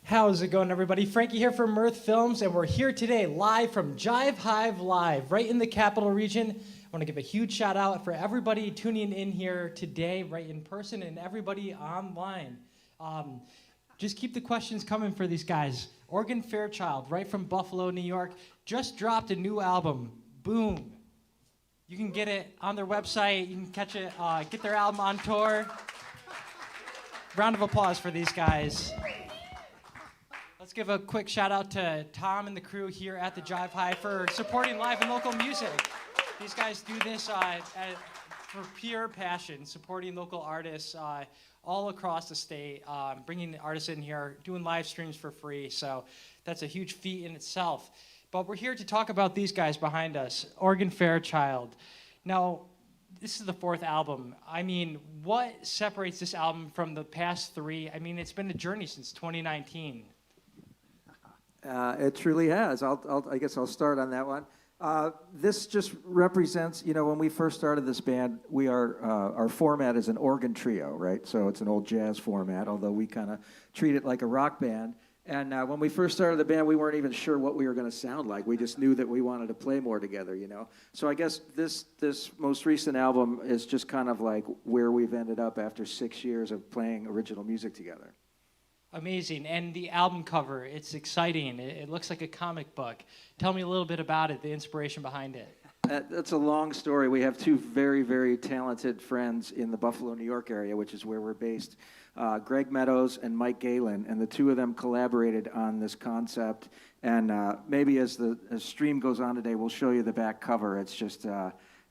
How's it going, everybody? Frankie here from Mirth Films, and we're here today live from Jive Hive Live, right in the capital region. I want to give a huge shout out for everybody tuning in here today, right in person, and everybody online. Just keep the questions coming for these guys. Oregon Fairchild, right from Buffalo, New York, just dropped a new album. Boom. You can get it on their website. You can catch it, get their album on tour. Round of applause for these guys. Let's give a quick shout out to Tom and the crew here at the Jive Hive for supporting live and local music. These guys do this for pure passion, supporting local artists all across the state, bringing the artists in here, doing live streams for free. So that's a huge feat in itself. But we're here to talk about these guys behind us, Oregon Fairchild. Now, this is the fourth album. I mean, what separates this album from the past three? I mean, it's been a journey since 2019. It truly has. I guess I'll start on that one. This just represents, when we first started this band, our format is an organ trio, right? So it's an old jazz format, although we kind of treat it like a rock band. And when we first started the band, we weren't even sure what we were going to sound like. We just knew that we wanted to play more together, So I guess this most recent album is just kind of like where we've ended up after 6 years of playing original music together. Amazing. And the album cover, it's exciting. It looks like a comic book. Tell me a little bit about it, the inspiration behind it. That's a long story. We have two very, very talented friends in the Buffalo, New York area, which is where we're based, Greg Meadows and Mike Galen, and the two of them collaborated on this concept. And maybe as stream goes on today, we'll show you the back cover. It's just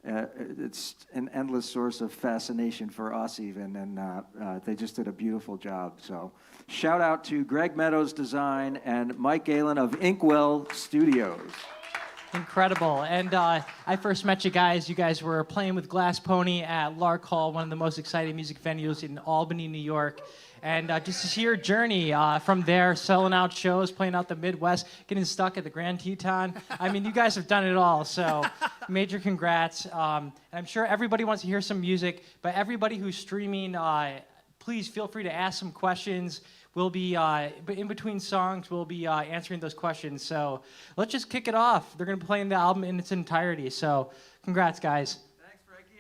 it's an endless source of fascination for us even, and they just did a beautiful job. So shout out to Greg Meadows Design and Mike Galen of Inkwell Studios. Incredible. And I first met you guys. You guys were playing with Glass Pony at Lark Hall, one of the most exciting music venues in Albany, New York. And just to see your journey from there, selling out shows, playing out the Midwest, getting stuck at the Grand Teton. I mean, you guys have done it all, so major congrats. And I'm sure everybody wants to hear some music, but everybody who's streaming, please feel free to ask some questions. We'll be, in between songs, we'll be answering those questions. So let's just kick it off. They're going to be playing the album in its entirety, so congrats, guys. Thanks, Frankie.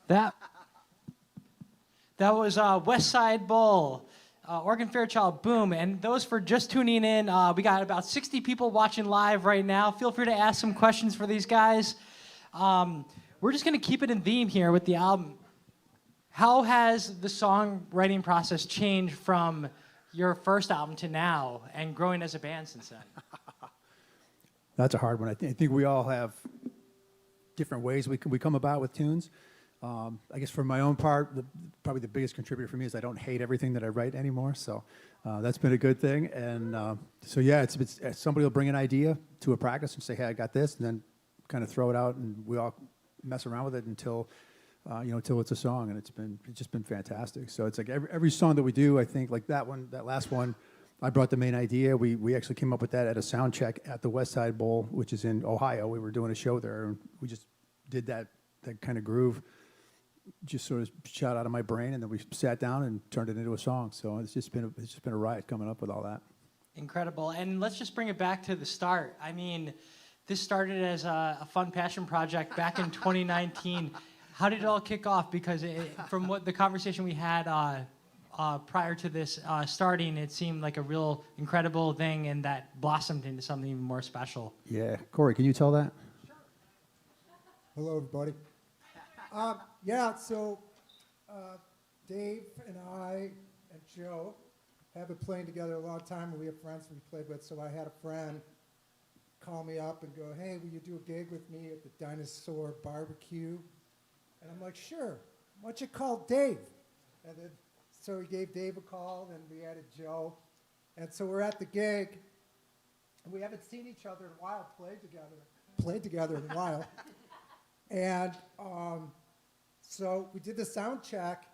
That was West Side Bowl, Oregon Fairchild, boom. And those for just tuning in, we got about 60 people watching live right now. Feel free to ask some questions for these guys. We're just going to keep it in theme here with the album. How has the songwriting process changed from your first album to now and growing as a band since then? That's a hard one. I think we all have different ways we come about with tunes. I guess for my own part, probably the biggest contributor for me is I don't hate everything that I write anymore. So that's been a good thing. And so yeah, it's somebody will bring an idea to a practice and say, hey, I got this, and then kind of throw it out, and we all mess around with it until until it's a song, and it's just been fantastic. So it's like every song that we do, I think like that last one, I brought the main idea. We actually came up with that at a sound check at the West Side Bowl, which is in Ohio. We were doing a show there, and we just did that kind of groove, just sort of shot out of my brain, and then we sat down and turned it into a song. So it's just been a riot coming up with all that. Incredible. And let's just bring it back to the start. I mean, this started as a fun passion project back in 2019. How did it all kick off? Because from what the conversation we had prior to this starting, it seemed like a real incredible thing, and that blossomed into something even more special. Yeah. Corey, can you tell that? Hello, everybody. So Dave and I and Joe have been playing together a long time, and we have friends we played with. So I had a friend call me up and go, hey, will you do a gig with me at the Dinosaur Barbecue? And I'm like, sure. Why don't you call Dave? And then, so we gave Dave a call, and we added Joe. And so we're at the gig, and we haven't seen each other in a while, played together in a while. And so we did the sound check,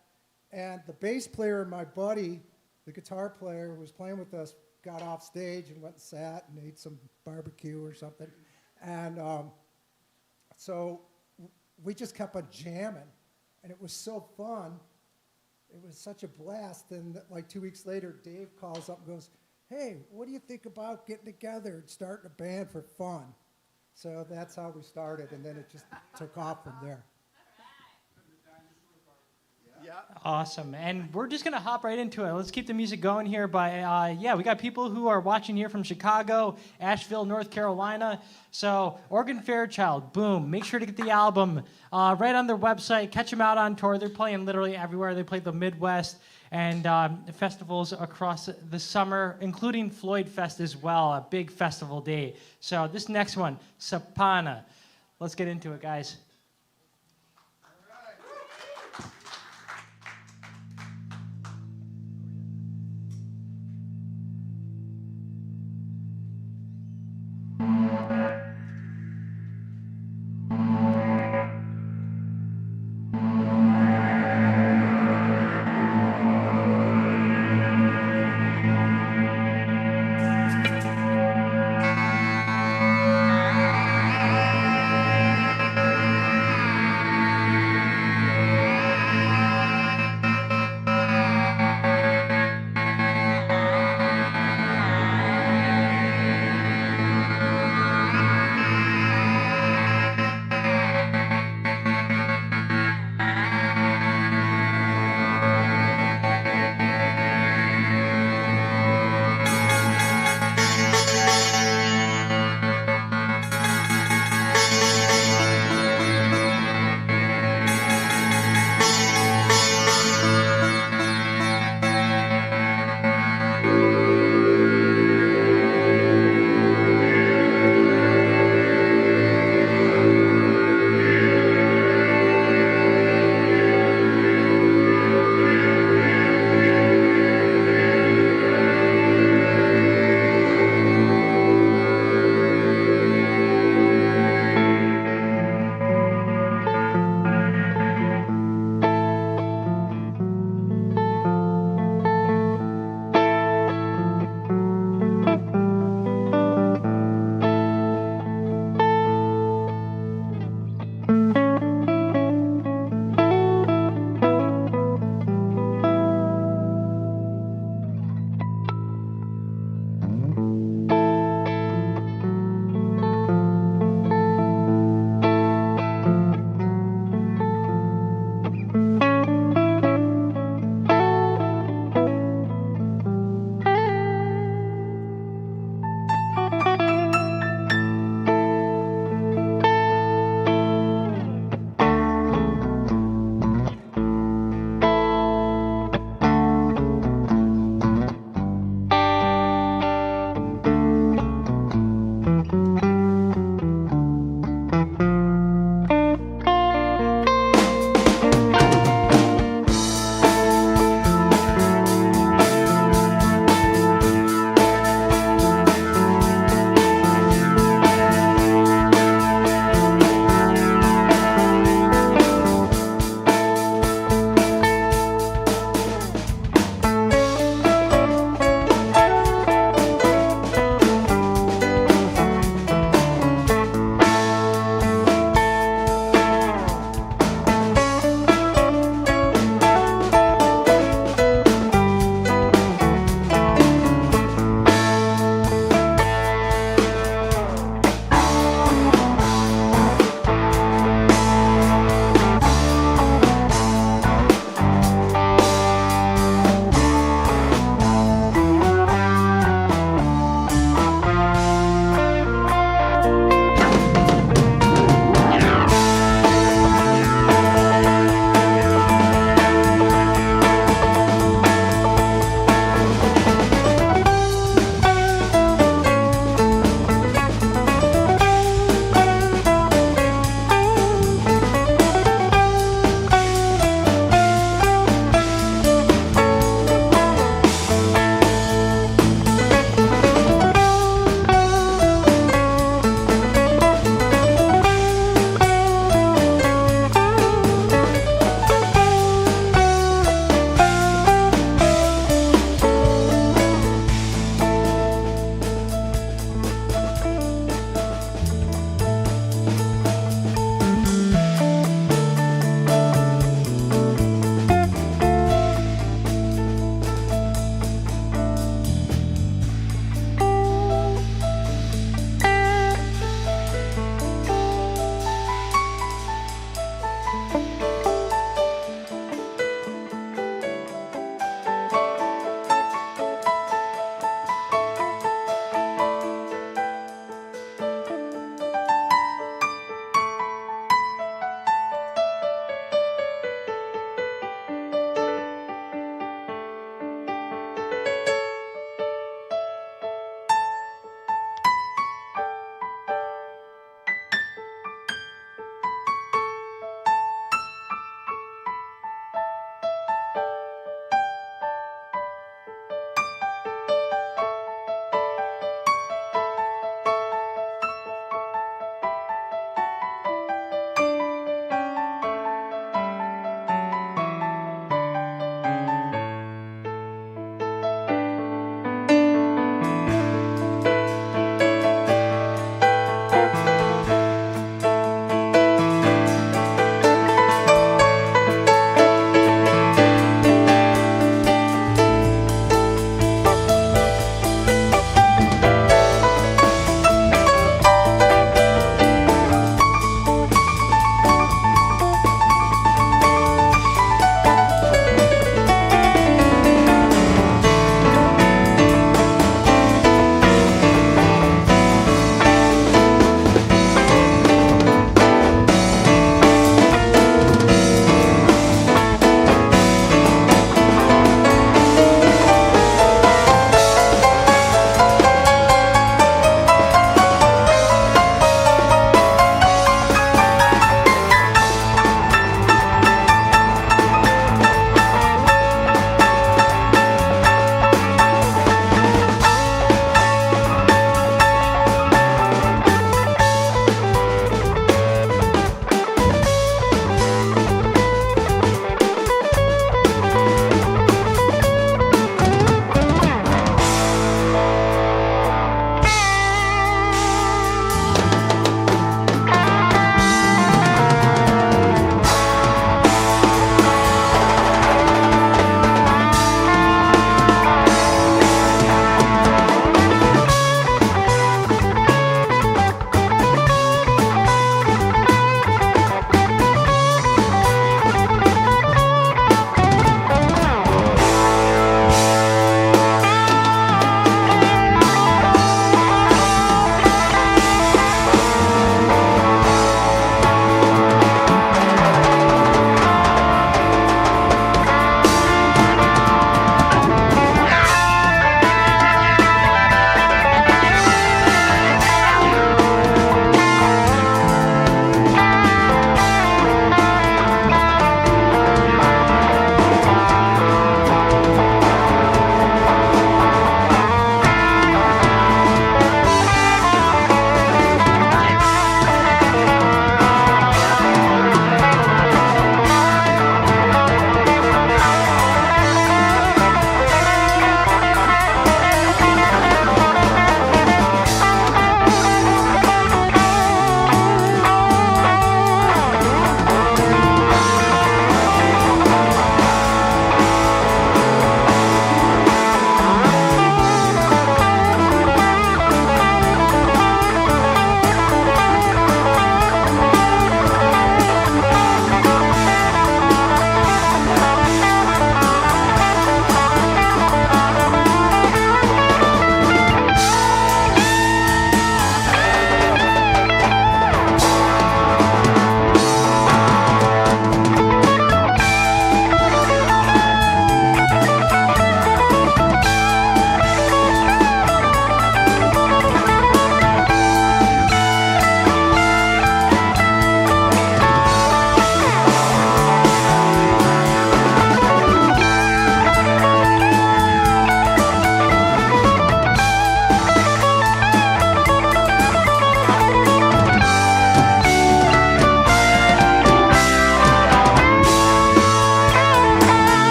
and the bass player and my buddy, the guitar player who was playing with us, got off stage and went and sat and ate some barbecue or something. And so we just kept on jamming, and it was so fun. It was such a blast. And like 2 weeks later, Dave calls up and goes, hey, what do you think about getting together and starting a band for fun? So that's how we started, and then it just took off from there. Yeah. Awesome. And we're just going to hop right into it. Let's keep the music going here. We got people who are watching here from Chicago, Asheville, North Carolina. So Oregon Fairchild, boom. Make sure to get the album right on their website. Catch them out on tour. They're playing literally everywhere. They play the Midwest and festivals across the summer, including Floyd Fest as well, a big festival day. So this next one, Sapana. Let's get into it, guys.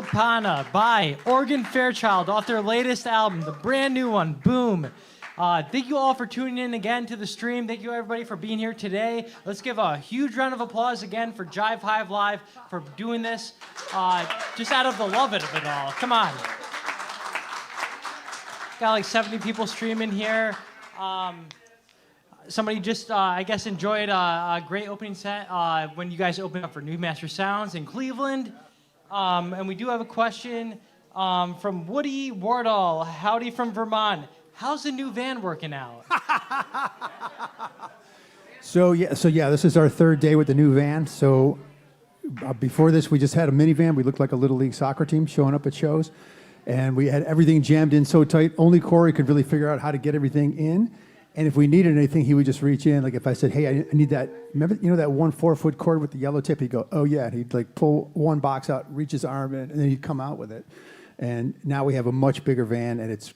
Pana by Oregon Fairchild off their latest album, the brand new one, Boom. Thank you all for tuning in again to the stream. Thank you everybody for being here today. Let's give a huge round of applause again for Jive Hive Live for doing this, just out of the love of it all. Come on. Got like 70 people streaming here. Somebody just, I guess, enjoyed a great opening set when you guys opened up for New Master Sounds in Cleveland. And we do have a question from Woody Wardall. Howdy from Vermont. How's the new van working out? So yeah, this is our third day with the new van. So before this, we just had a minivan. We looked like a little league soccer team showing up at shows, and we had everything jammed in so tight. Only Corey could really figure out how to get everything in. And if we needed anything, he would just reach in. Like if I said, "Hey, I need that." Remember, that 1 4-foot cord with the yellow tip? He'd go, "Oh yeah." And he'd like pull one box out, reach his arm in, and then he'd come out with it. And now we have a much bigger van, and it's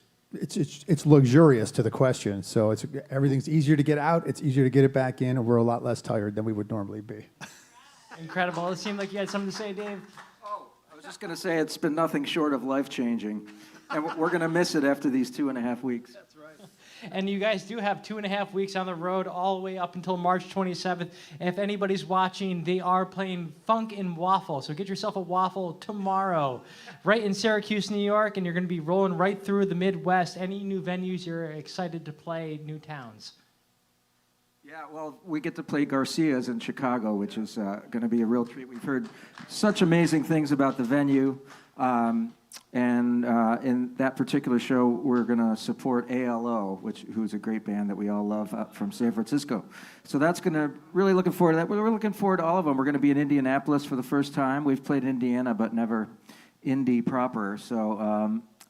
luxurious to the question. So everything's easier to get out. It's easier to get it back in, and we're a lot less tired than we would normally be. Incredible. It seemed like you had something to say, Dave. Oh, I was just going to say it's been nothing short of life-changing. And we're going to miss it after these 2.5 weeks. That's right. And you guys do have 2.5 weeks on the road all the way up until March 27th. And if anybody's watching, they are playing Funk and Waffle. So get yourself a waffle tomorrow, right in Syracuse, New York, and you're going to be rolling right through the Midwest. Any new venues you're excited to play, new towns? Yeah, well, we get to play Garcia's in Chicago, which is going to be a real treat. We've heard such amazing things about the venue. And in that particular show, we're going to support ALO, who's a great band that we all love from San Francisco. So that's going to, really looking forward to that. We're looking forward to all of them. We're going to be in Indianapolis for the first time. We've played Indiana, but never Indy proper. So,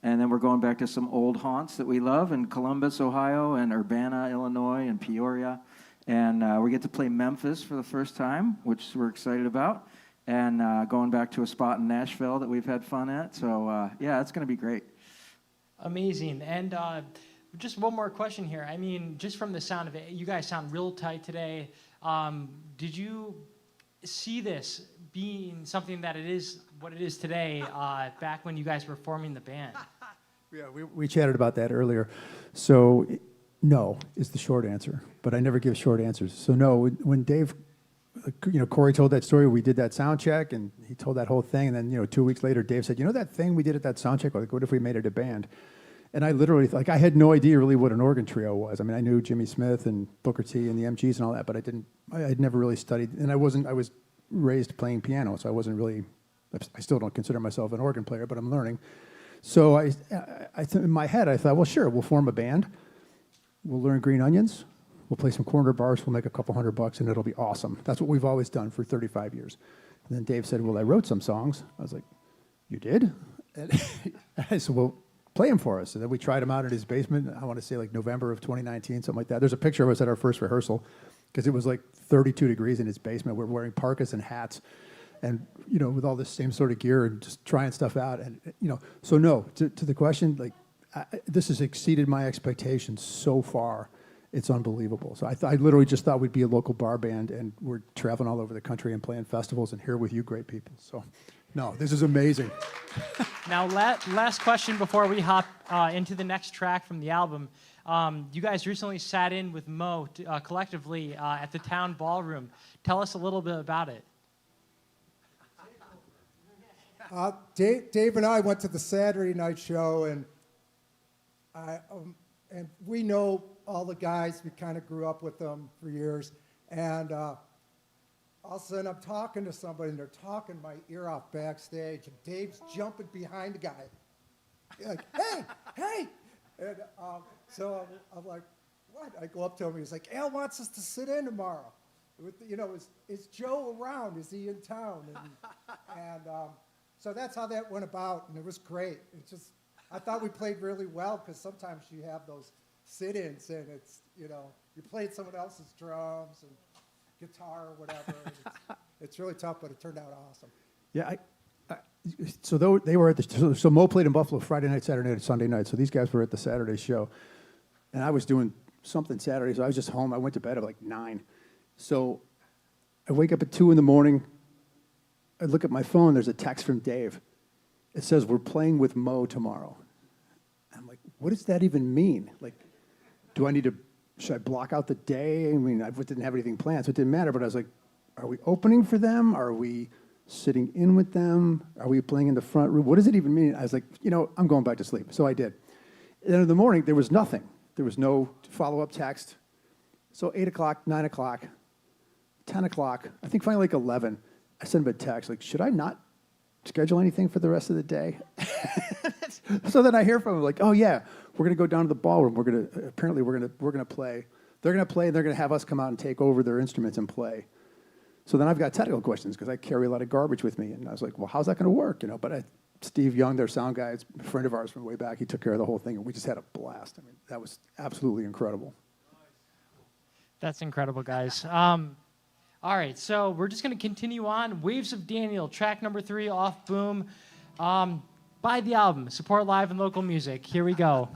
and then we're going back to some old haunts that we love in Columbus, Ohio, and Urbana, Illinois, and Peoria. And we get to play Memphis for the first time, which we're excited about. And going back to a spot in Nashville that we've had fun at. So, yeah, it's going to be great. Amazing. And just one more question here. I mean, just from the sound of it, you guys sound real tight today. Did you see this being something that it is what it is today back when you guys were forming the band? Yeah, we chatted about that earlier. So, no is the short answer. But I never give short answers. So, no, when Dave... Corey told that story. We did that sound check, and he told that whole thing. And then, 2 weeks later, Dave said, that thing we did at that sound check? Like, what if we made it a band? And I literally, I had no idea really what an organ trio was. I mean, I knew Jimmy Smith and Booker T and the MGs and all that, but I'd never really studied. And I was raised playing piano, so I wasn't really, I still don't consider myself an organ player, but I'm learning. So in my head, I thought, well, sure, we'll form a band. We'll learn Green Onions. We'll play some corner bars, we'll make a couple $100, and it'll be awesome. That's what we've always done for 35 years. And then Dave said, well, I wrote some songs. I was like, you did? And I said, well, play them for us. And then we tried them out in his basement, I want to say like November of 2019, something like that. There's a picture of us at our first rehearsal, because it was like 32 degrees in his basement. We're wearing parkas and hats, and, with all this same sort of gear and just trying stuff out. And, so no, to the question, this has exceeded my expectations so far. It's unbelievable. So I literally just thought we'd be a local bar band, and we're traveling all over the country and playing festivals and here with you great people. So, no, this is amazing. Now, last question before we hop into the next track from the album. You guys recently sat in with Mo collectively at the Town Ballroom. Tell us a little bit about it. Dave and I went to the Saturday night show, and we know all the guys. We kind of grew up with them for years. And all of a sudden, I'm talking to somebody, and they're talking my ear off backstage. And Dave's jumping behind the guy. Like, hey! And so I'm like, what? I go up to him. He's like, Al wants us to sit in tomorrow. Is Joe around? Is he in town? And so that's how that went about, and it was great. I thought we played really well, because sometimes you have those sit-ins, and it's, you played someone else's drums and guitar or whatever. It's really tough, but it turned out awesome. Yeah, so they were at so Mo played in Buffalo Friday night, Saturday night, and Sunday night. So these guys were at the Saturday show, and I was doing something Saturday, so I was just home. I went to bed at like 9. So I wake up at 2 in the morning. I look at my phone. There's a text from Dave. it says we're playing with Mo tomorrow. I'm like, what does that even mean? Like, do I need to, should I block out the day? I mean, I didn't have anything planned, so it didn't matter, but I was like, are we opening for them? Are we sitting in with them? Are we playing in the front room? What does it even mean? I was like, I'm going back to sleep. So I did. And then in the morning, there was nothing. There was no follow-up text. So 8 o'clock, 9 o'clock, 10 o'clock, I think finally like 11, I sent him a text, like, should I not schedule anything for the rest of the day? So then I hear from him, like, oh yeah, we're going to go down to the ballroom. Apparently we're going to play. They're going to play, and they're going to have us come out and take over their instruments and play. So then I've got technical questions because I carry a lot of garbage with me. And I was like, well, how's that going to work? But Steve Young, their sound guy, is a friend of ours from way back. He took care of the whole thing, and we just had a blast. I mean, that was absolutely incredible. That's incredible, guys. All right, so we're just going to continue on. Waves of Daniel, track number 3 off Boom. Buy the album. Support live and local music. Here we go.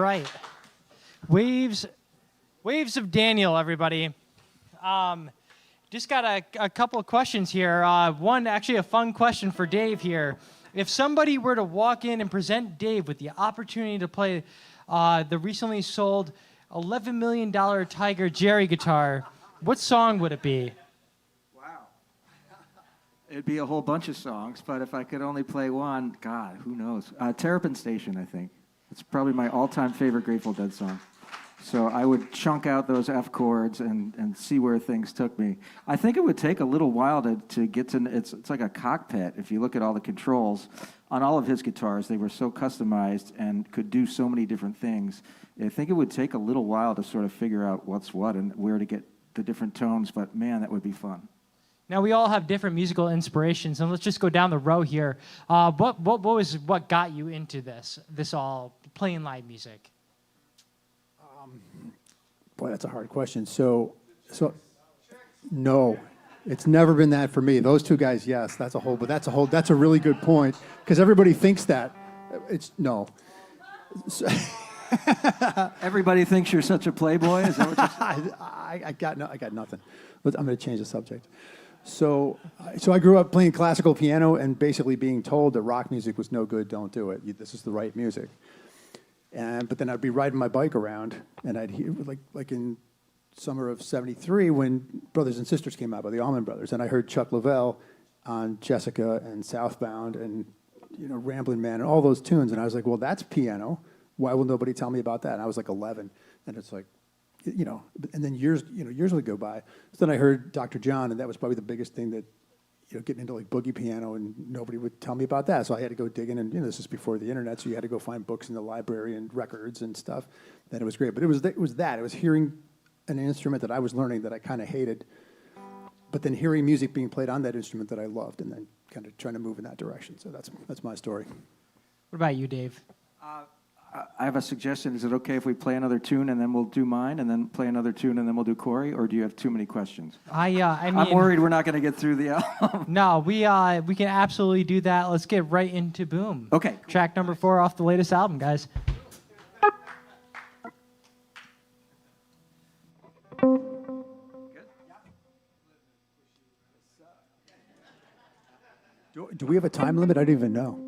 right. Waves of Daniel, everybody. Just got a couple of questions here. One, actually a fun question for Dave here. If somebody were to walk in and present Dave with the opportunity to play the recently sold $11 million Tiger Jerry guitar, what song would it be? Wow. It'd be a whole bunch of songs, but if I could only play one, God, who knows? Terrapin Station, I think. It's probably my all-time favorite Grateful Dead song. So I would chunk out those F chords and see where things took me. I think it would take a little while to get to, it's like a cockpit. If you look at all the controls on all of his guitars, they were so customized and could do so many different things. I think it would take a little while to sort of figure out what's what and where to get the different tones, but man, that would be fun. Now, we all have different musical inspirations, and let's just go down the row here. What got you into this all, playing live music? Boy, that's a hard question. So no, it's never been that for me. Those two guys, yes, that's a really good point because everybody thinks that. It's no. So, Everybody thinks you're such a playboy? Is that what you're saying? I got nothing. But I'm going to change the subject. So I grew up playing classical piano and basically being told that rock music was no good, don't do it. This is the right music. But then I'd be riding my bike around, and I'd hear, like in summer of '73 when Brothers and Sisters came out by the Allman Brothers, and I heard Chuck Leavell on Jessica and Southbound and Ramblin' Man and all those tunes, and I was like, well, that's piano. Why will nobody tell me about that? And I was like 11, and it's like, and then years would go by. So then I heard Dr. John, and that was probably the biggest thing that, getting into like boogie piano, and nobody would tell me about that. So I had to go digging, and this is before the internet, so you had to go find books in the library and records and stuff. Then it was great, but it was hearing an instrument that I was learning that I kind of hated, but then hearing music being played on that instrument that I loved, and then kind of trying to move in that direction. So that's my story. What about you, Dave? I have a suggestion. Is it okay if we play another tune and then we'll do mine, and then play another tune and then we'll do Corey, or do you have too many questions? I mean, I'm worried we're not going to get through the album. No, we can absolutely do that. Let's get right into Boom. Okay. Track number 4 off the latest album, guys. Do we have a time limit? I don't even know.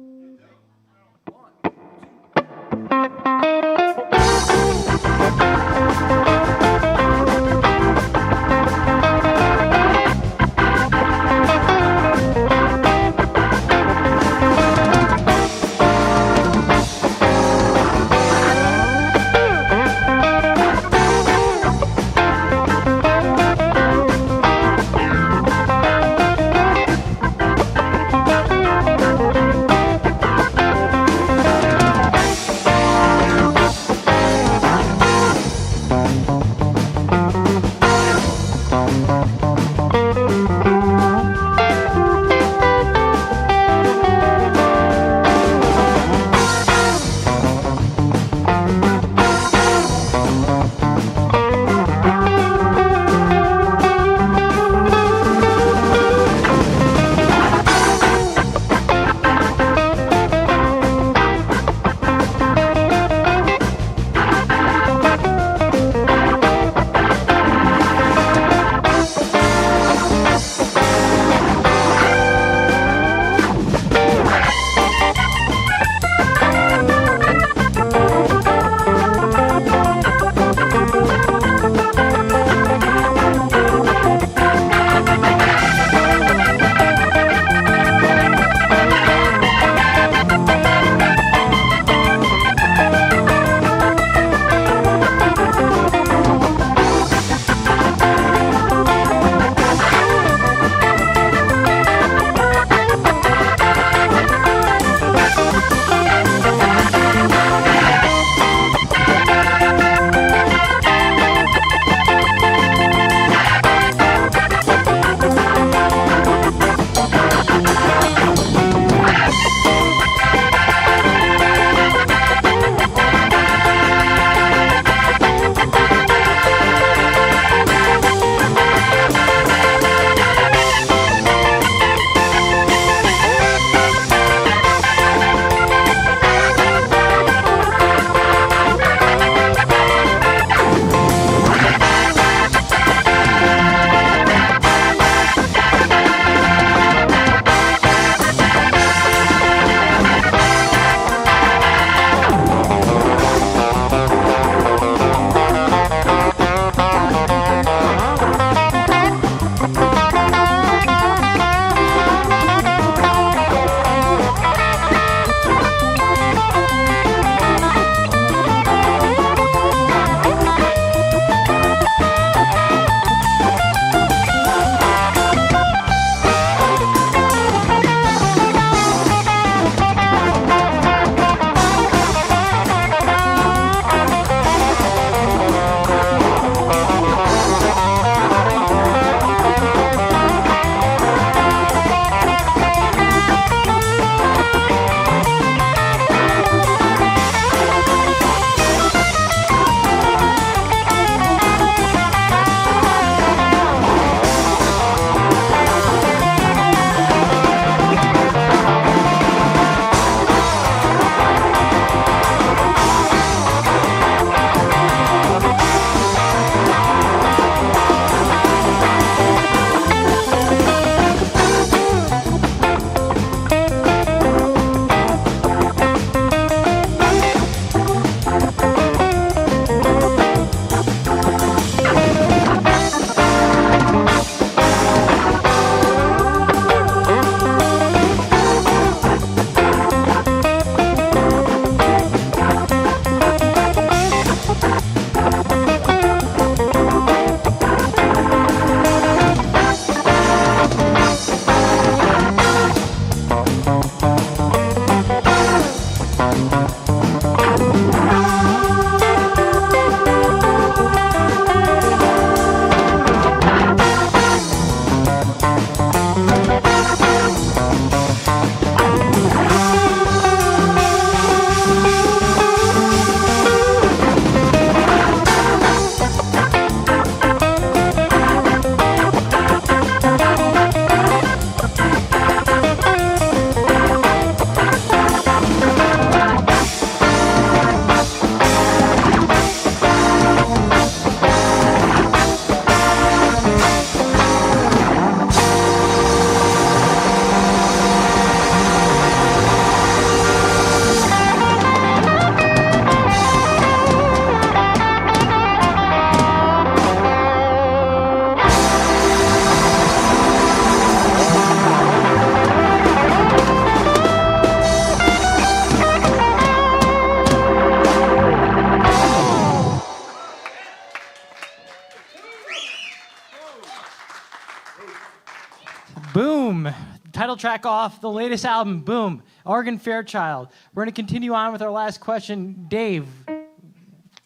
Boom. Title track off the latest album, Boom. Oregon Fairchild. We're going to continue on with our last question. Dave,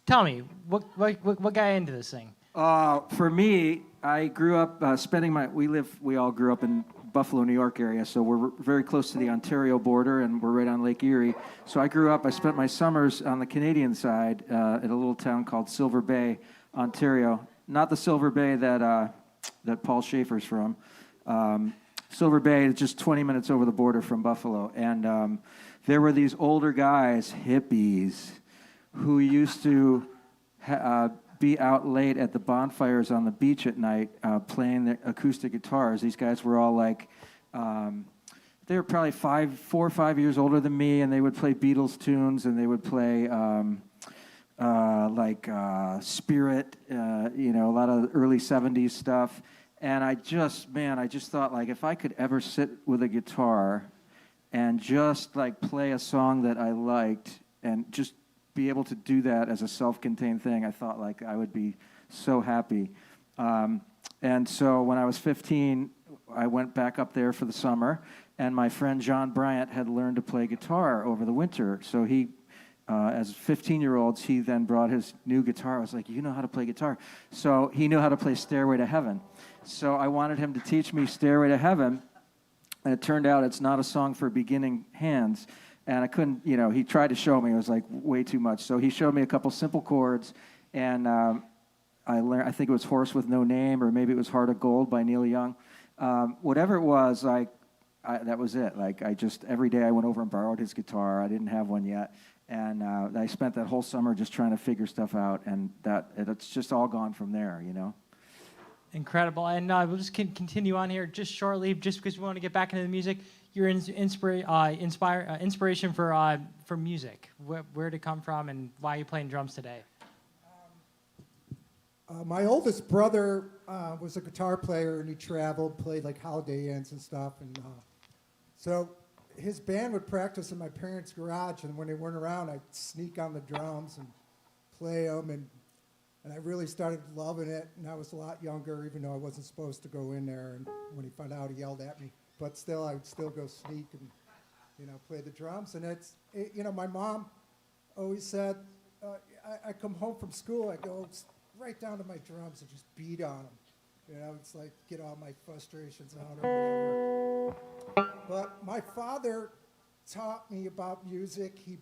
tell me, what got you into this thing? For me, I grew up we all grew up in Buffalo, New York area, so we're very close to the Ontario border, and we're right on Lake Erie. So I spent my summers on the Canadian side at a little town called Silver Bay, Ontario. Not the Silver Bay that Paul Schaefer's from. Silver Bay is just 20 minutes over the border from Buffalo, and there were these older guys, hippies, who used to be out late at the bonfires on the beach at night playing the acoustic guitars. These guys were all like, they were probably 4 or 5 years older than me, and they would play Beatles tunes, and they would play Spirit, a lot of early 70s stuff. And I just thought, like, if I could ever sit with a guitar and just like play a song that I liked and just be able to do that as a self-contained thing, I thought like I would be so happy. And so when I was 15, I went back up there for the summer, and my friend John Bryant had learned to play guitar over the winter. So he, as 15-year-olds, he then brought his new guitar. I was like, you know how to play guitar? So he knew how to play Stairway to Heaven. So I wanted him to teach me Stairway to Heaven, and it turned out it's not a song for beginning hands. And I couldn't, he tried to show me. It was like way too much. So he showed me a couple simple chords, and I learned, I think it was Horse with No Name, or maybe it was Heart of Gold by Neil Young. Whatever it was, that was it. Like, every day I went over and borrowed his guitar. I didn't have one yet. And I spent that whole summer just trying to figure stuff out, and it's just all gone from there, Incredible. And we'll just continue on here just shortly, just because we want to get back into the music. Your inspiration for music. Where did it come from, and why are you playing drums today? My oldest brother was a guitar player, and he traveled, played like Holiday Inns and stuff. And so his band would practice in my parents' garage, and when they weren't around, I'd sneak on the drums and play them. And I really started loving it, and I was a lot younger, even though I wasn't supposed to go in there. And when he found out, he yelled at me. But still, I would still go sneak and, play the drums. And my mom always said, I come home from school, I go right down to my drums and just beat on them. It's like get all my frustrations out or whatever. But my father taught me about music. He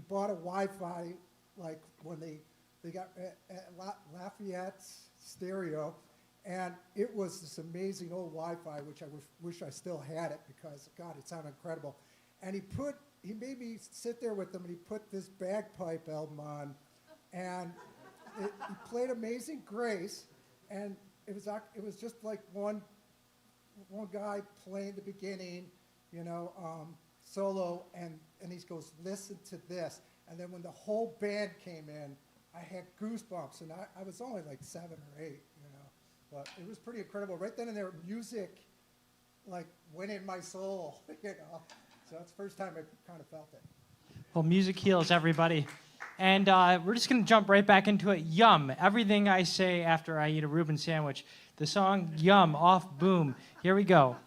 bought a Wi-Fi, like when they got Lafayette's stereo. And it was this amazing old Wi-Fi, which I wish I still had it, because, God, it sounded incredible. And he made me sit there with him, and he put this bagpipe album on, and he played Amazing Grace, and it was just like one guy playing the beginning, solo, and he goes, listen to this. And then when the whole band came in, I had goosebumps, and I was only like 7 or 8, But it was pretty incredible. Right then and there, music, like, went in my soul, So that's the first time I kind of felt it. Well, music heals, everybody. And we're just going to jump right back into it. Yum. Everything I say after I eat a Reuben sandwich. The song Yum off Boom. Here we go.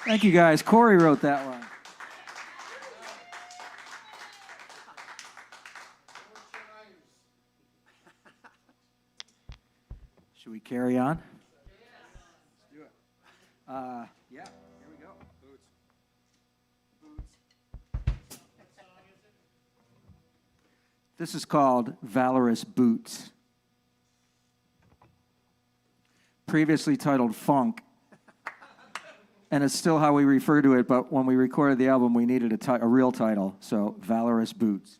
Thank you, guys. Corey wrote that one. Should we carry on? Let's do it. Yeah, here we go. Boots. This is called Valorous Boots. Previously titled Funk. And it's still how we refer to it, but when we recorded the album, we needed a real title, so Valorous Boots.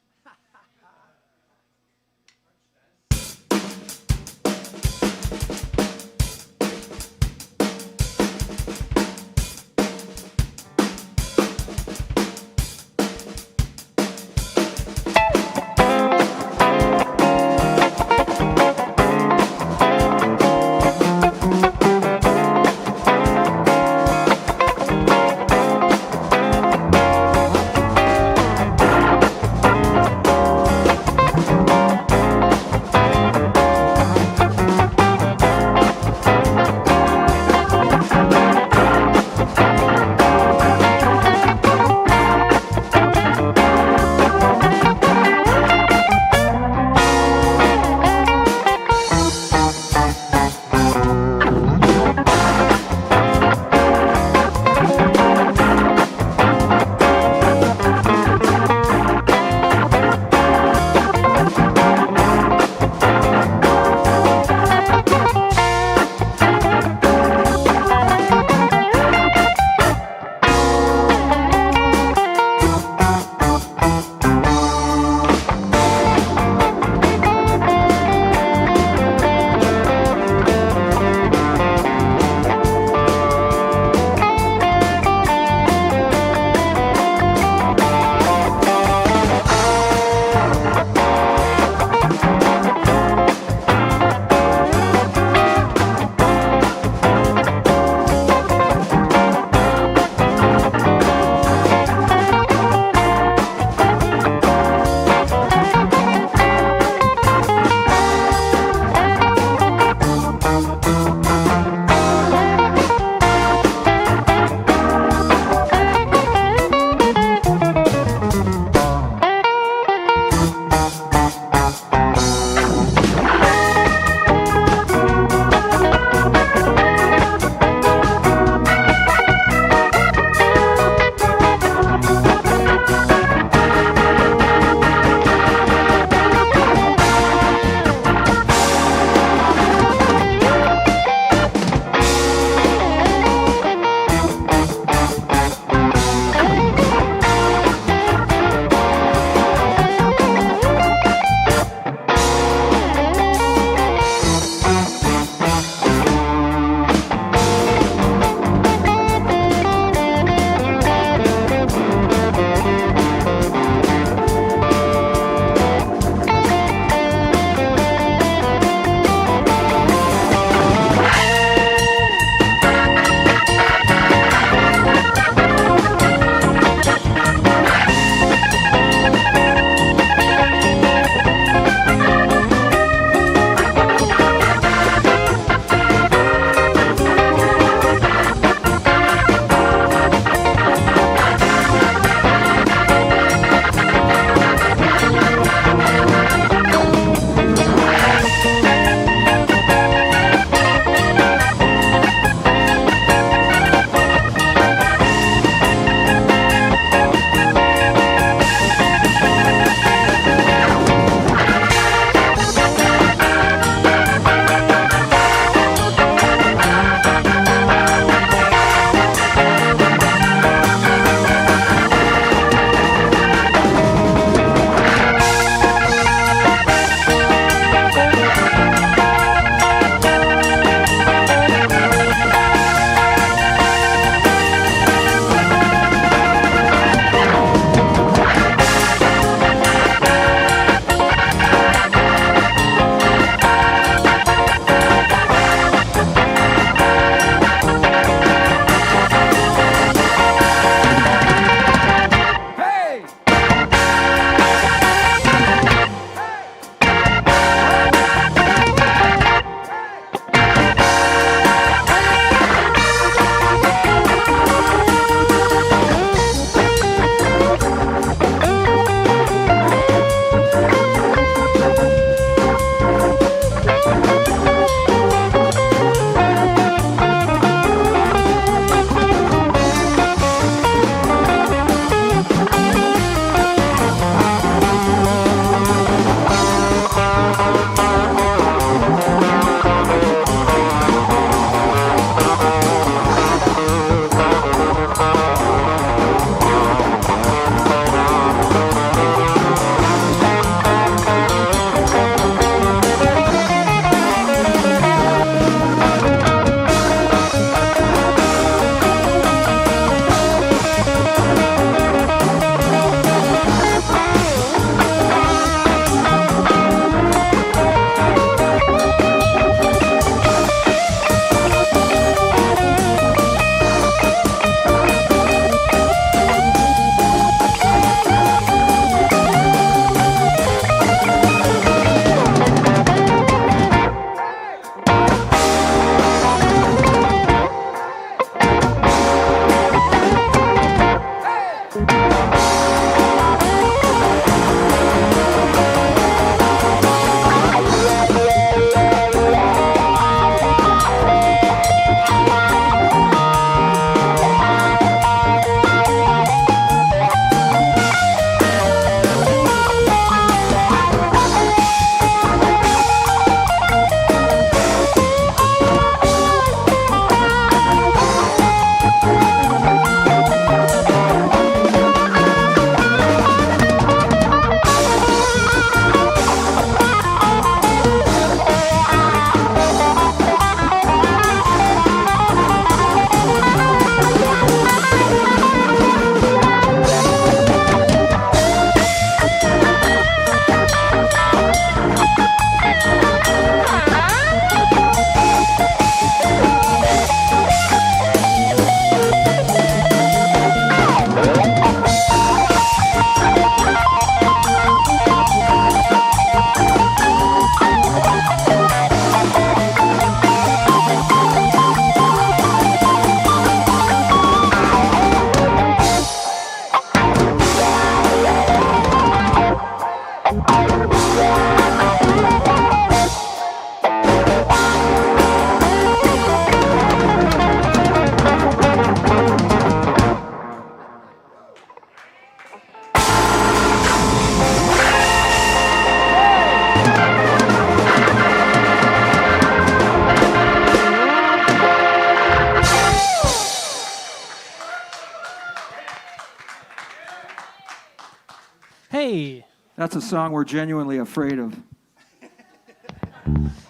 That's a song we're genuinely afraid of.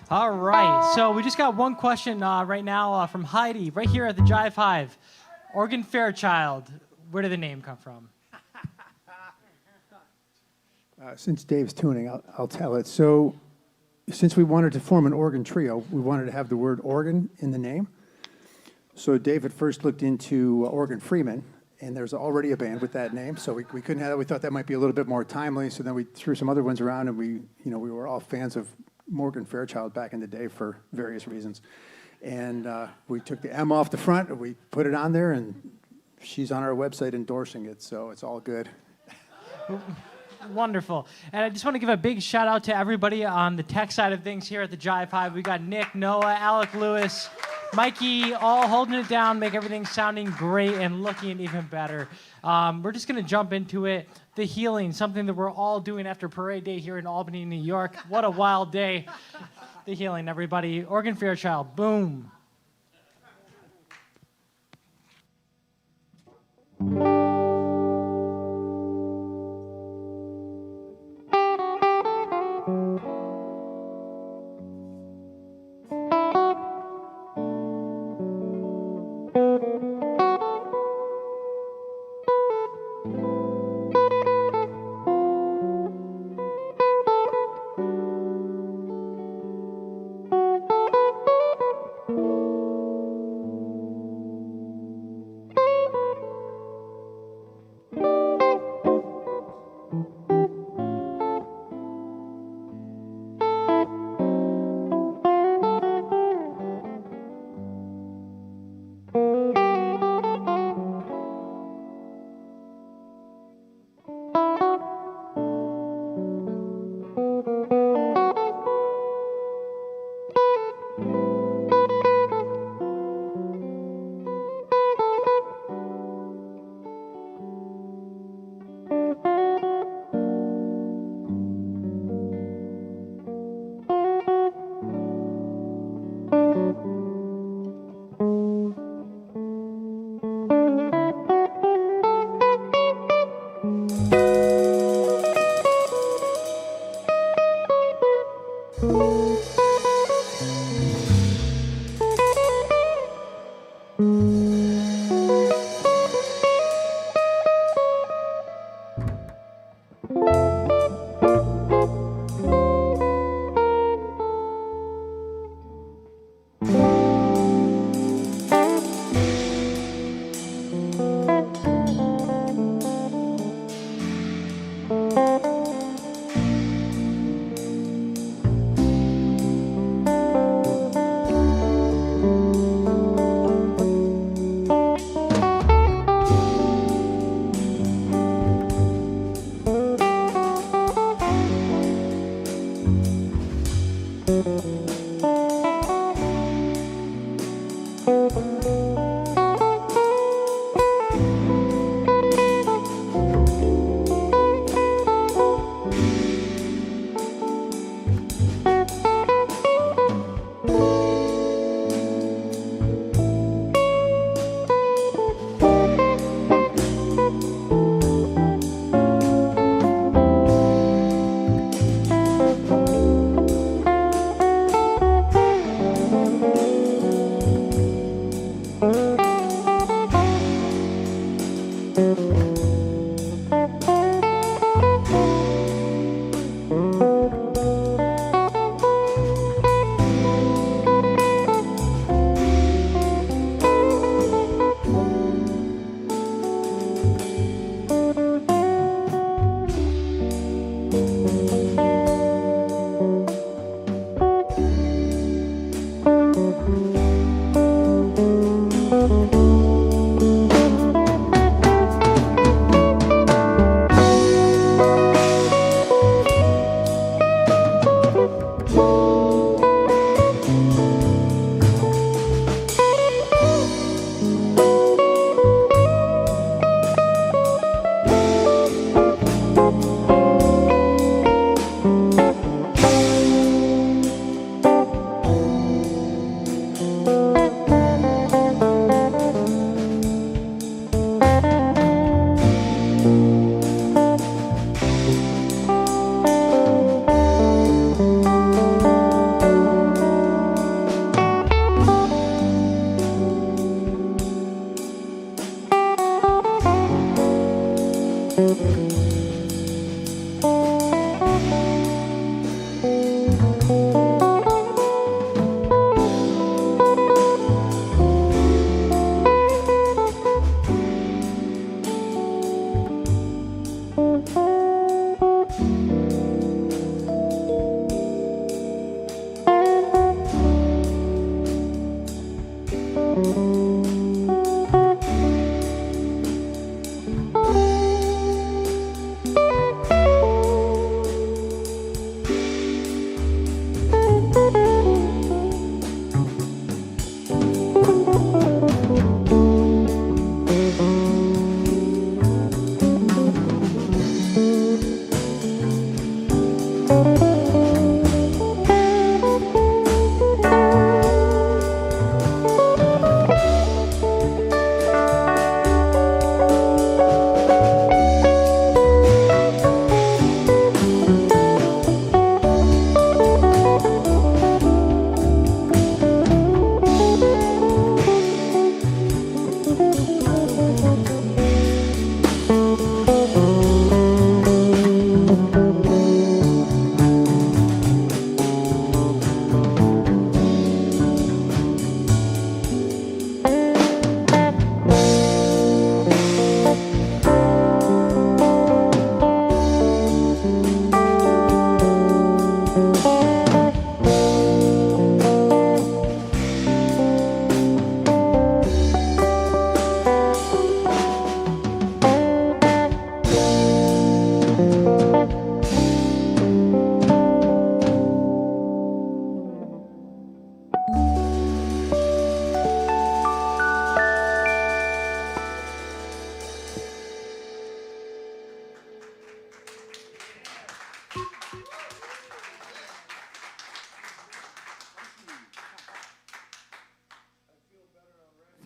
All right, so we just got one question right now from Heidi, right here at the Jive Hive. Organ Fairchild, where did the name come from? Since Dave's tuning, I'll tell it. So since we wanted to form an organ trio, we wanted to have the word organ in the name. So Dave at first looked into Organ Freeman, and there's already a band with that name, so we couldn't have that. We thought that might be a little bit more timely, so then we threw some other ones around, and we were all fans of Morgan Fairchild back in the day for various reasons. And we took the M off the front, and we put it on there, and she's on our website endorsing it, so it's all good. Wonderful. And I just want to give a big shout out to everybody on the tech side of things here at the Jive Hive. We got Nick, Noah, Alec Lewis, Mikey, all holding it down, make everything sounding great and looking even better. We're just going to jump into it. The healing, something that we're all doing after Parade Day here in Albany, New York. What a wild day. The healing, everybody. Organ Fairchild, boom.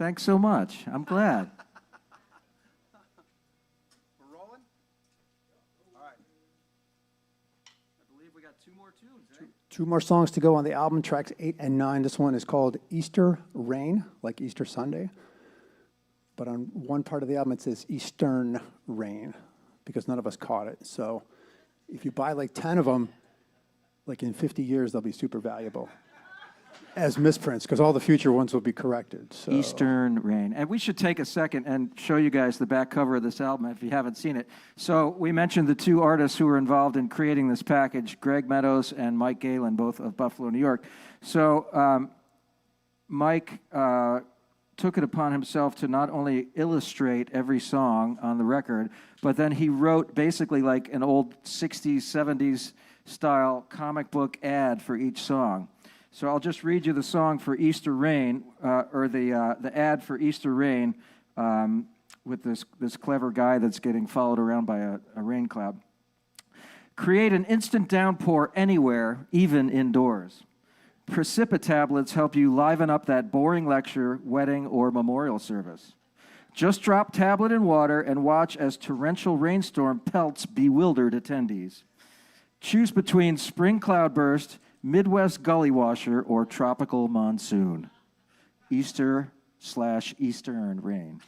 Thanks so much. I'm glad. We're rolling? All right. I believe we got 2 more tunes, right? 2 more songs to go on the album, tracks 8 and 9. This one is called Easter Rain, like Easter Sunday. But on one part of the album, it says Eastern Rain, because none of us caught it. So if you buy like 10 of them, like in 50 years, they'll be super valuable as misprints, because all the future ones will be corrected. So. Eastern Rain. And we should take a second and show you guys the back cover of this album if you haven't seen it. So we mentioned the 2 artists who were involved in creating this package, Greg Meadows and Mike Galen, both of Buffalo, New York. So Mike took it upon himself to not only illustrate every song on the record, but then he wrote basically like an old 60s, 70s style comic book ad for each song. So I'll just read you the song for Easter Rain, or the ad for Easter Rain, with this clever guy that's getting followed around by a rain cloud. Create an instant downpour anywhere, even indoors. Precipitablets help you liven up that boring lecture, wedding, or memorial service. Just drop tablet in water and watch as torrential rainstorm pelts bewildered attendees. Choose between spring cloudburst, Midwest gully washer, or tropical monsoon. Easter/Eastern rain.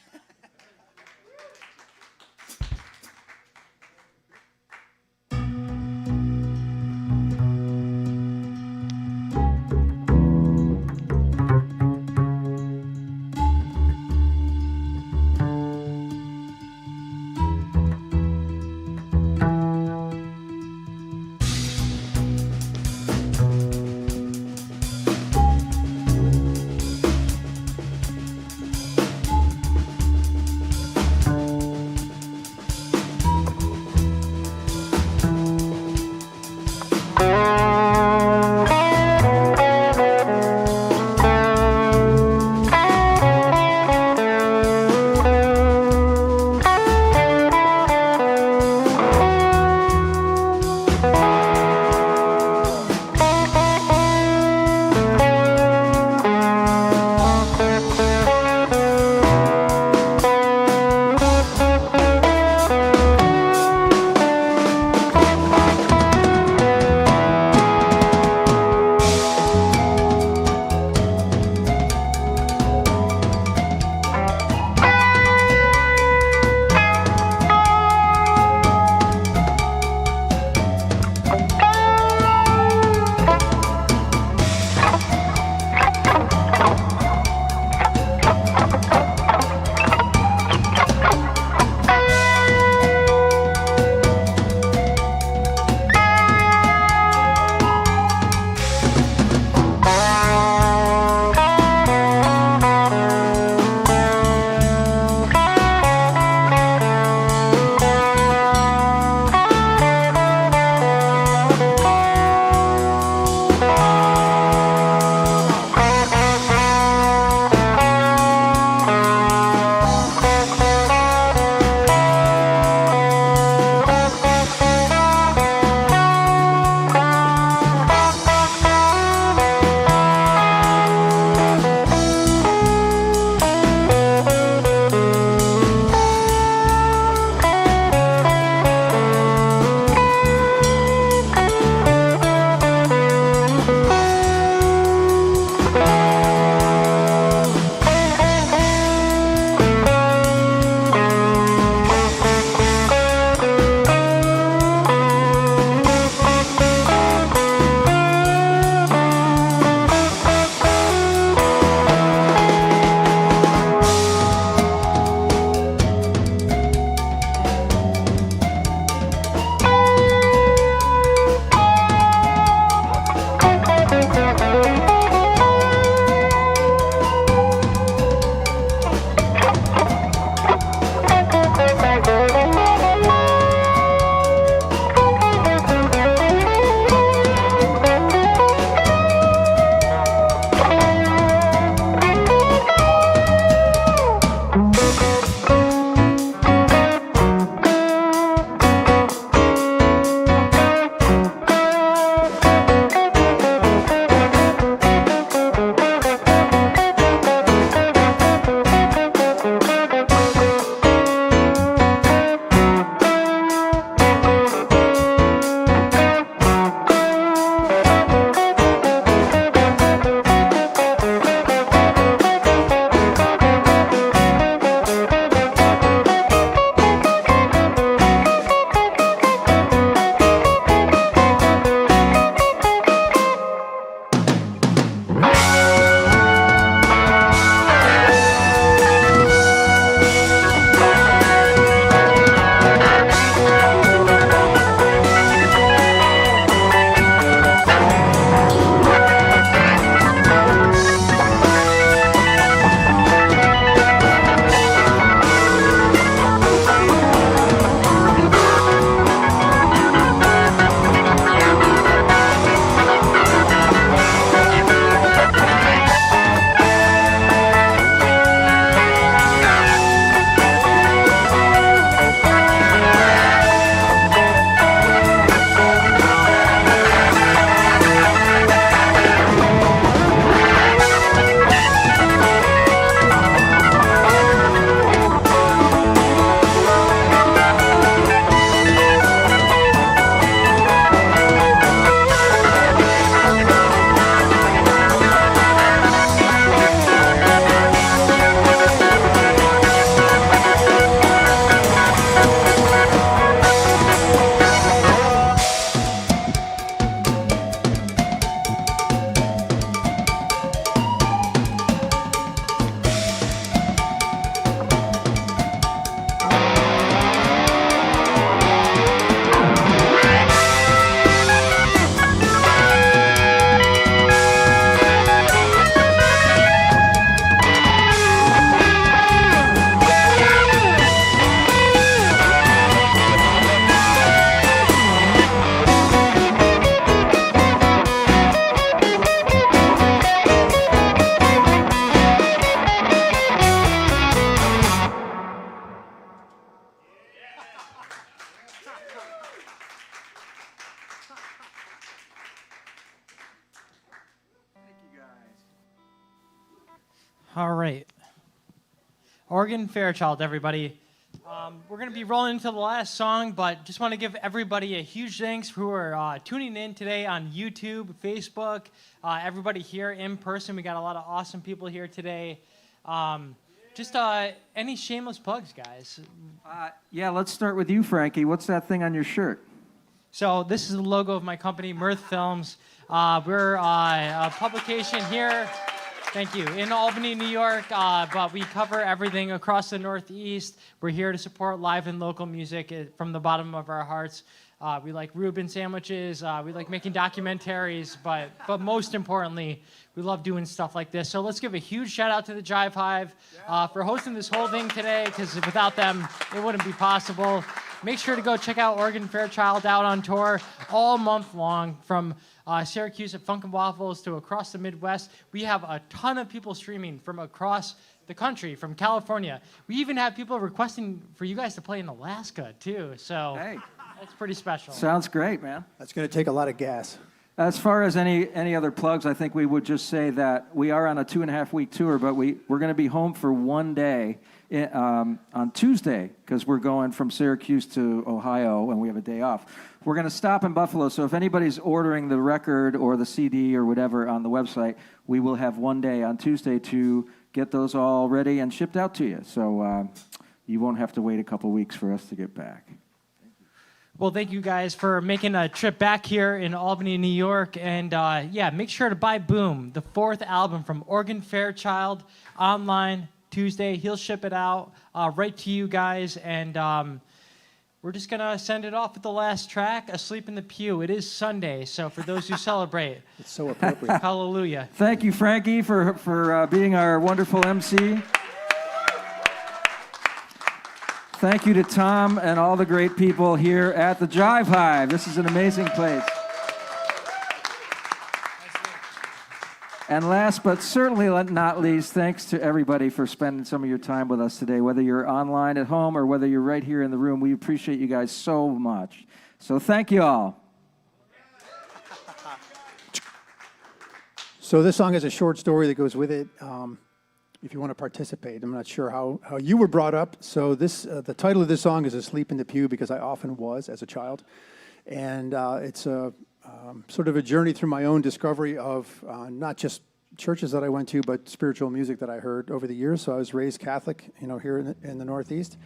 All right. Oregon Fairchild, everybody. We're going to be rolling into the last song, but just want to give everybody a huge thanks who are tuning in today on YouTube, Facebook, everybody here in person. We got a lot of awesome people here today. Any shameless plugs, guys? Yeah, let's start with you, Frankie. What's that thing on your shirt? So this is the logo of my company, Mirth Films. We're a publication here, thank you, in Albany, New York, but we cover everything across the Northeast. We're here to support live and local music from the bottom of our hearts. We like Reuben sandwiches, we like making documentaries, but most importantly, we love doing stuff like this. So let's give a huge shout out to the Jive Hive for hosting this whole thing today, because without them, it wouldn't be possible. Make sure to go check out Oregon Fairchild out on tour all month long, from Syracuse at Funk and Waffles to across the Midwest. We have a ton of people streaming from across the country, from California. We even have people requesting for you guys to play in Alaska, too. So Hey, that's pretty special. sounds great, man. That's going to take a lot of gas. As far as any other plugs, I think we would just say that we are on a 2.5-week tour, but we're going to be home for one day on Tuesday, because we're going from Syracuse to Ohio, and we have a day off. We're going to stop in Buffalo, so if anybody's ordering the record or the CD or whatever on the website, we will have one day on Tuesday to get those all ready and shipped out to you. So you won't have to wait a couple weeks for us to get back. Well, thank you guys for making a trip back here in Albany, New York. And make sure to buy Boom, the 4th album from Oregon Fairchild, online Tuesday. He'll ship it out right to you guys. And we're just going to send it off with the last track, Asleep in the Pew. It is Sunday, so for those who celebrate, It's so appropriate. hallelujah. Thank you, Frankie, for being our wonderful MC. Thank you to Tom and all the great people here at the Jive Hive. This is an amazing place. And last but certainly not least, thanks to everybody for spending some of your time with us today, whether you're online at home or whether you're right here in the room. We appreciate you guys so much. So thank you all. So this song has a short story that goes with it. If you want to participate, I'm not sure how you were brought up. So the title of this song is "Asleep in the Pew," because I often was as a child, and it's a sort of a journey through my own discovery of not just churches that I went to, but spiritual music that I heard over the years. So I was raised Catholic, here in the Northeast,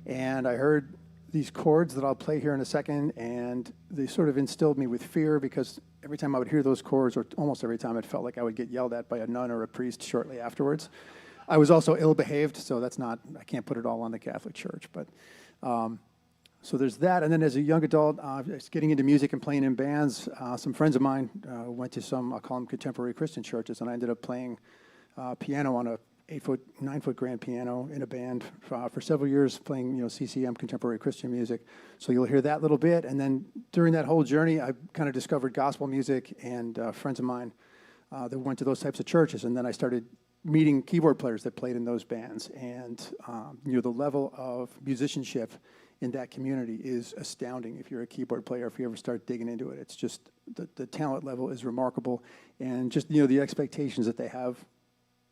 and I heard these chords that I'll play here in a second, and they sort of instilled me with fear, because every time I would hear those chords, or almost every time, it felt like I would get yelled at by a nun or a priest shortly afterwards. I was also ill-behaved, so I can't put it all on the Catholic Church. But so there's that. And then as a young adult, I was getting into music and playing in bands. Some friends of mine went to some, I'll call them contemporary Christian churches, and I ended up playing piano on a 8-foot, 9-foot grand piano in a band for several years, playing CCM, contemporary Christian music. So you'll hear that little bit. And then during that whole journey, I kind of discovered gospel music, and friends of mine that went to those types of churches. And then I started meeting keyboard players that played in those bands, and the level of musicianship in that community is astounding. If you're a keyboard player, if you ever start digging into it, it's just the talent level is remarkable, and just the expectations that they have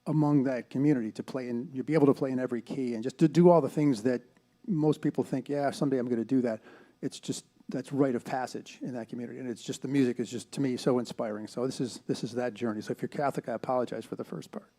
among that community to play in, you'll be able to play in every key, and just to do all the things that most people think, yeah, someday I'm going to do that. It's just that's rite of passage in that community, and it's just the music is just to me so inspiring. So this is that journey. So if you're Catholic, I apologize for the first part.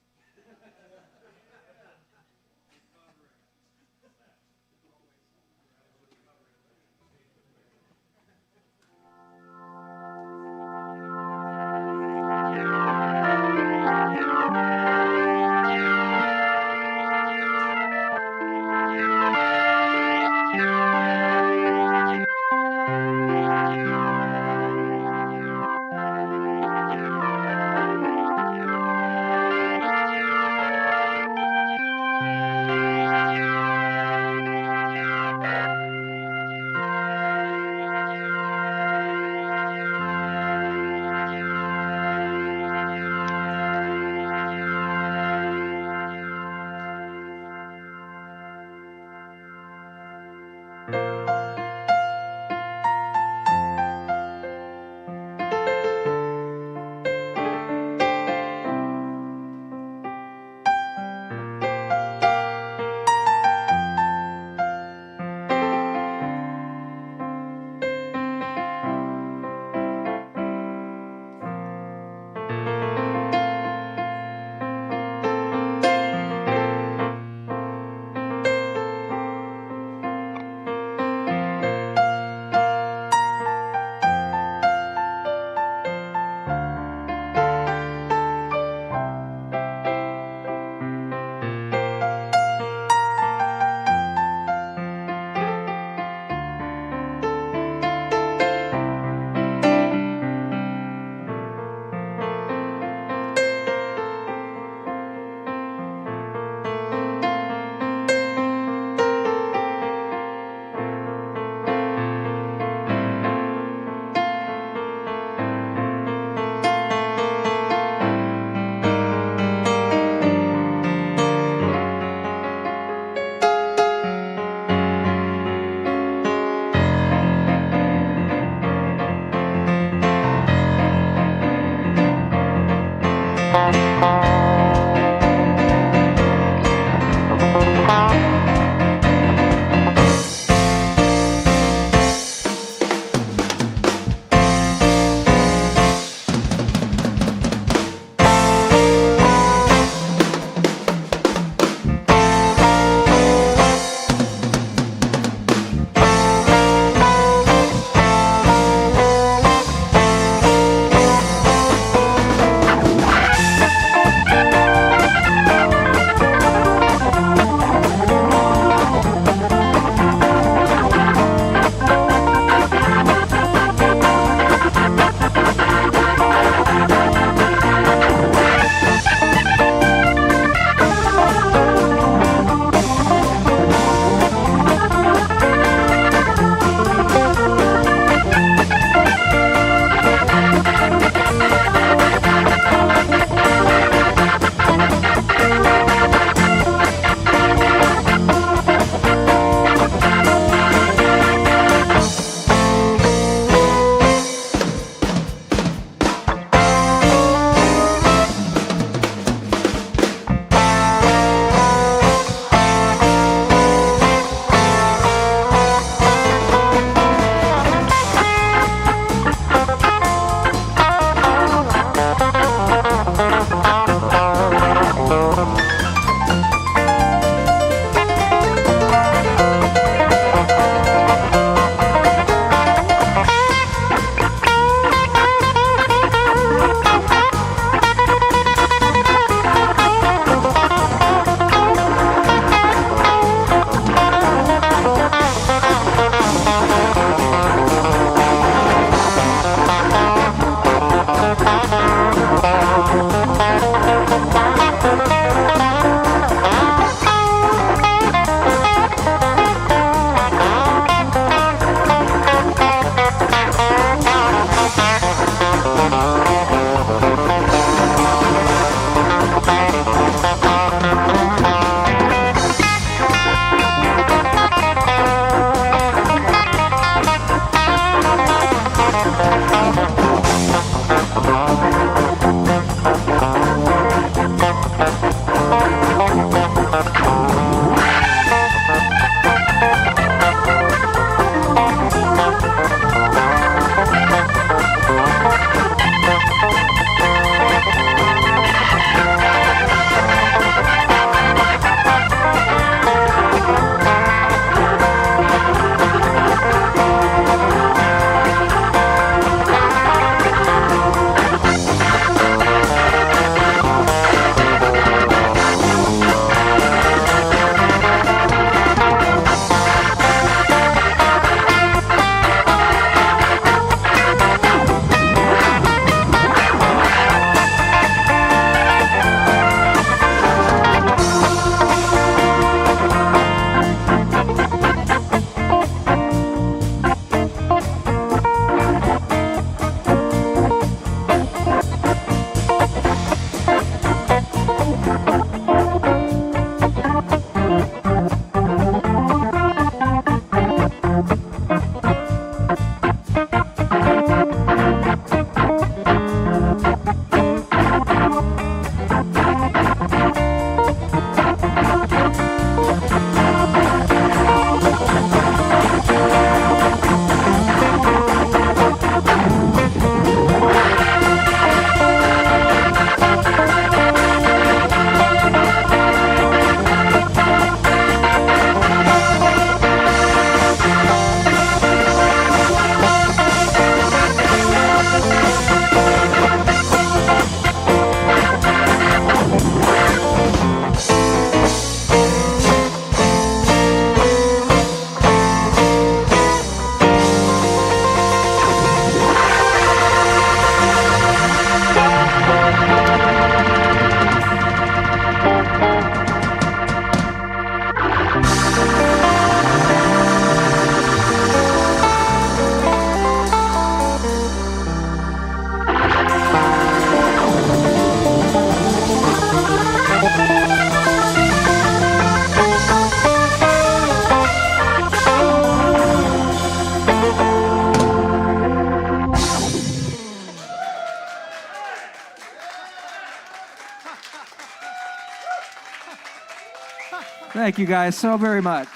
Thank you guys so very much.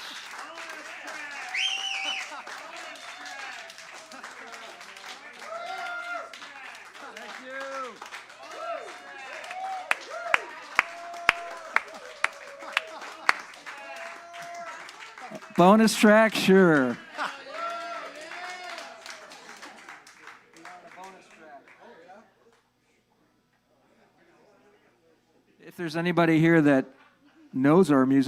Bonus track, sure. If there's anybody here that knows our music,